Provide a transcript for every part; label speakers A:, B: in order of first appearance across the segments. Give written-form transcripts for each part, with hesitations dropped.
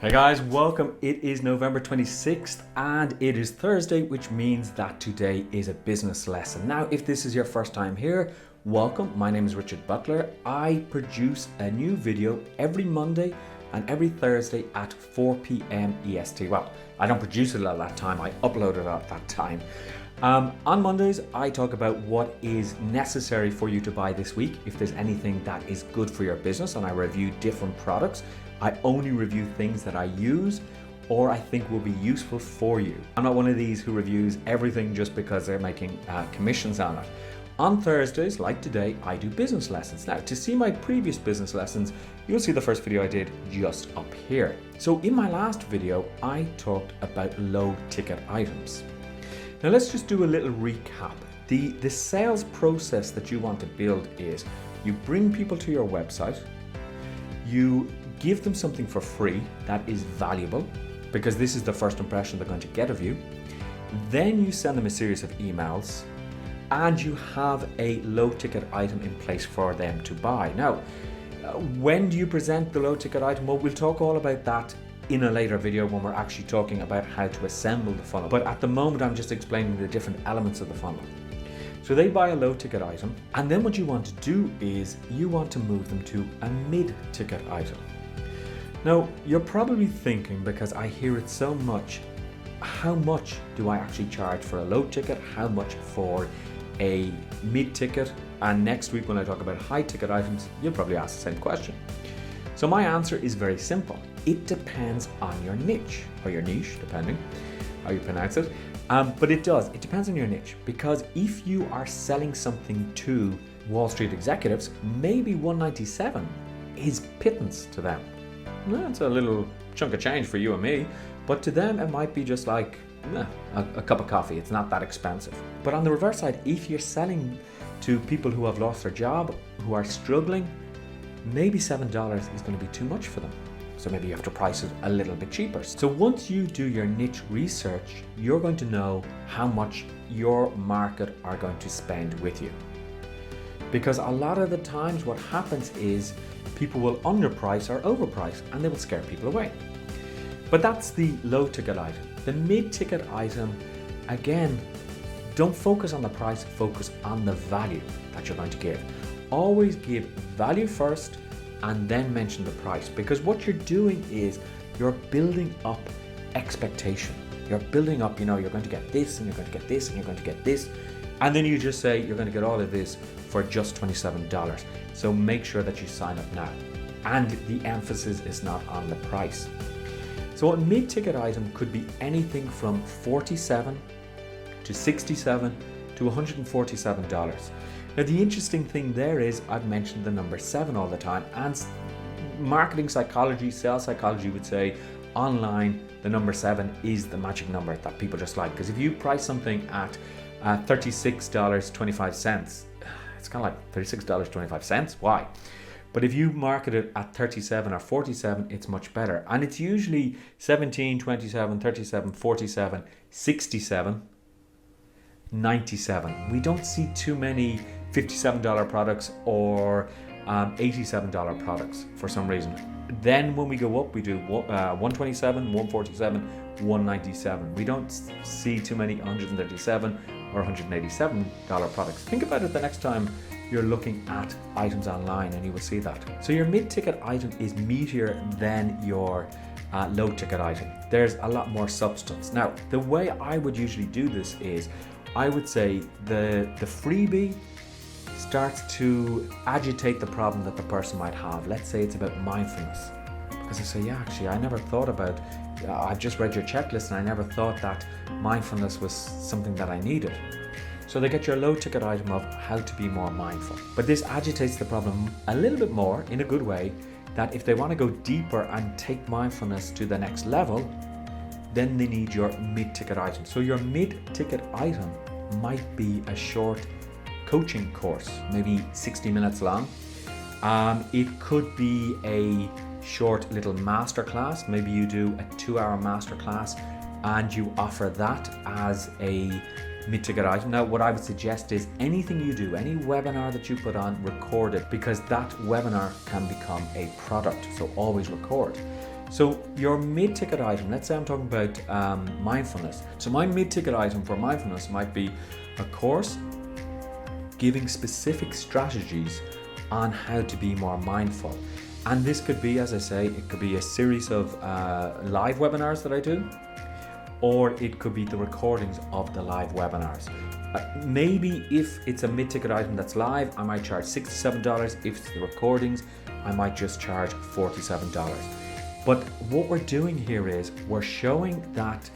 A: Hey guys, welcome. It is November 26th and it is Thursday, which means that today is a business lesson. Now, if this is your first time here, welcome. My name is Richard Butler. I produce a new video every Monday and every Thursday at 4 p.m. EST. Well, I don't produce it at that time, I upload it at that time. On Mondays, I talk about what is necessary for you to buy this week, if there's anything that is good for your business, and I review different products. I only review things that I use or I think will be useful for you. I'm not one of these who reviews everything just because they're making commissions on it. On Thursdays, like today, I do business lessons. Now, to see my previous business lessons, you'll see the first video I did just up here. So in my last video, I talked about low ticket items. Now let's just do a little recap. The sales process that you want to build is you bring people to your website, you give them something for free that is valuable, because this is the first impression they're going to get of you. Then you send them a series of emails and you have a low ticket item in place for them to buy. Now, when do you present the low ticket item? Well, we'll talk all about that in a later video when we're actually talking about how to assemble the funnel. But at the moment, I'm just explaining the different elements of the funnel. So they buy a low ticket item, and then what you want to do is you want to move them to a mid ticket item. Now, you're probably thinking, because I hear it so much, how much do I actually charge for a low ticket? How much for a mid ticket? And next week when I talk about high ticket items, you'll probably ask the same question. So my answer is very simple. It depends on your niche, or your niche, depending how you pronounce it. But it depends on your niche, because if you are selling something to Wall Street executives, maybe $197 is pittance to them. That's a little chunk of change for you and me, but to them it might be just like a cup of coffee. It's not that expensive. But on the reverse side, if you're selling to people who have lost their job, who are struggling, maybe $7 is going to be too much for them. So maybe you have to price it a little bit cheaper. So once you do your niche research, you're going to know how much your market are going to spend with you. Because a lot of the times what happens is people will underprice or overprice, and they will scare people away. But that's the low ticket item. The mid ticket item, again, don't focus on the price, focus on the value that you're going to give. Always give value first and then mention the price, because what you're doing is you're building up expectation. You're building up, you're going to get this and you're going to get this and you're going to get this. And then you just say you're going to get all of this for just $27. So make sure that you sign up now. And the emphasis is not on the price. So a mid-ticket item could be anything from $47 to $67 to $147. Now the interesting thing there is I've mentioned the number 7 all the time, and marketing psychology, sales psychology would say online the number 7 is the magic number that people just like. Because if you price something at $36.25, it's kind of like $36.25. Why? But if you market it at 37 or 47, it's much better. And it's usually 17, 27, 37, 47, 67, 97. We don't see too many $57 products or $87 products for some reason. Then when we go up, we do 127, 147, 197. We don't see too many $137 or $187 products. Think about it the next time you're looking at items online, and you will see that. So your mid-ticket item is meatier than your low-ticket item. There's a lot more substance. Now, the way I would usually do this is I would say the freebie starts to agitate the problem that the person might have. Let's say it's about mindfulness. Because I say, yeah, actually, I never thought about, I've just read your checklist and I never thought that mindfulness was something that I needed. So they get your low ticket item of how to be more mindful. But this agitates the problem a little bit more in a good way, that if they want to go deeper and take mindfulness to the next level, then they need your mid-ticket item. So your mid-ticket item might be a short coaching course, maybe 60 minutes long. It could be a short little masterclass. Maybe you do a 2-hour masterclass and you offer that as a mid-ticket item. Now, what I would suggest is anything you do, any webinar that you put on, record it, because that webinar can become a product. So always record. So your mid-ticket item, let's say I'm talking about mindfulness. So my mid-ticket item for mindfulness might be a course giving specific strategies on how to be more mindful. And this could be, as I say, it could be a series of live webinars that I do, or it could be the recordings of the live webinars. Maybe if it's a mid-ticket item that's live, I might charge $67. If it's the recordings, I might just charge $47. But what we're doing here is we're showing that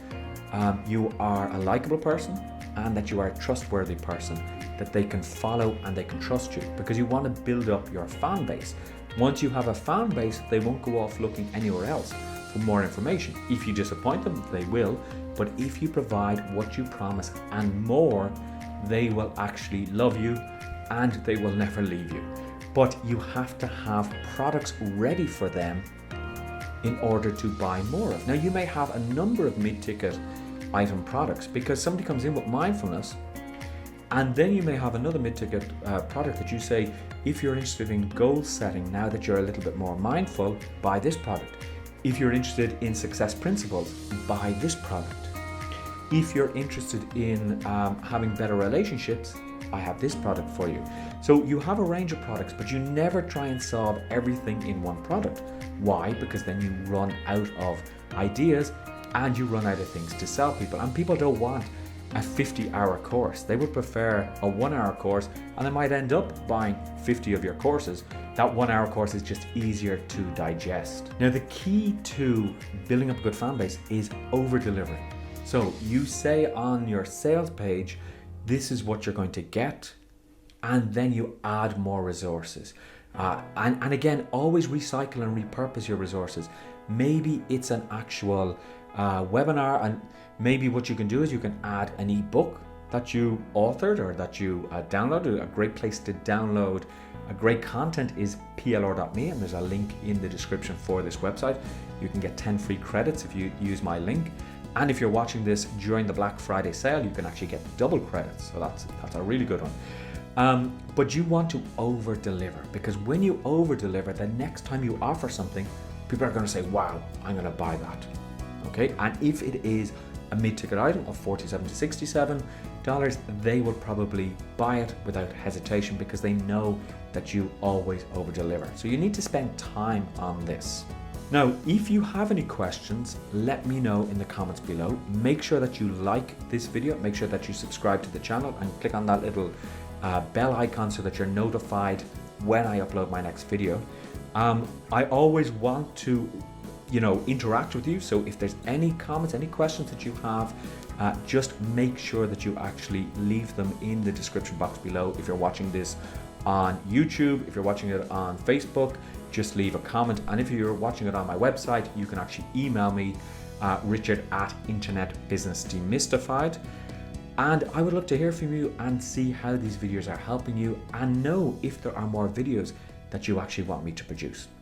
A: you are a likable person and that you are a trustworthy person, that they can follow and they can trust you, because you want to build up your fan base. Once you have a fan base, they won't go off looking anywhere else for more information. If you disappoint them, they will, but if you provide what you promise and more, they will actually love you and they will never leave you. But you have to have products ready for them in order to buy more of. Now, you may have a number of mid-ticket item products because somebody comes in with mindfulness, and then you may have another mid-ticket product that you say, if you're interested in goal setting, now that you're a little bit more mindful, buy this product. If you're interested in success principles, buy this product. If you're interested in having better relationships, I have this product for you. So you have a range of products, but you never try and solve everything in one product. Why? Because then you run out of ideas and you run out of things to sell people. And people don't want a 50-hour course. They would prefer a 1-hour course, and they might end up buying 50 of your courses. That 1-hour course is just easier to digest. Now, the key to building up a good fan base is over-delivering. So you say on your sales page, this is what you're going to get, and then you add more resources. And again, always recycle and repurpose your resources. Maybe it's an actual webinar, and maybe what you can do is you can add an ebook that you authored or that you downloaded. A great place to download a great content is plr.me, and there's a link in the description for this website. You can get 10 free credits if you use my link. And if you're watching this during the Black Friday sale, you can actually get double credits. So that's a really good one. But you want to over deliver, because when you over deliver, the next time you offer something, people are going to say, wow, I'm going to buy that. Okay. And if it is a mid-ticket item of $47 to $67, they will probably buy it without hesitation because they know that you always over deliver. So you need to spend time on this. Now, if you have any questions, let me know in the comments below. Make sure that you like this video, make sure that you subscribe to the channel and click on that little bell icon so that you're notified when I upload my next video. I always want to, interact with you. So if there's any comments, any questions that you have, just make sure that you actually leave them in the description box below. If you're watching this on YouTube, if you're watching it on Facebook, just leave a comment. And if you're watching it on my website, you can actually email me, richard@internetbusinessdemystified. And I would love to hear from you and see how these videos are helping you, and know if there are more videos that you actually want me to produce.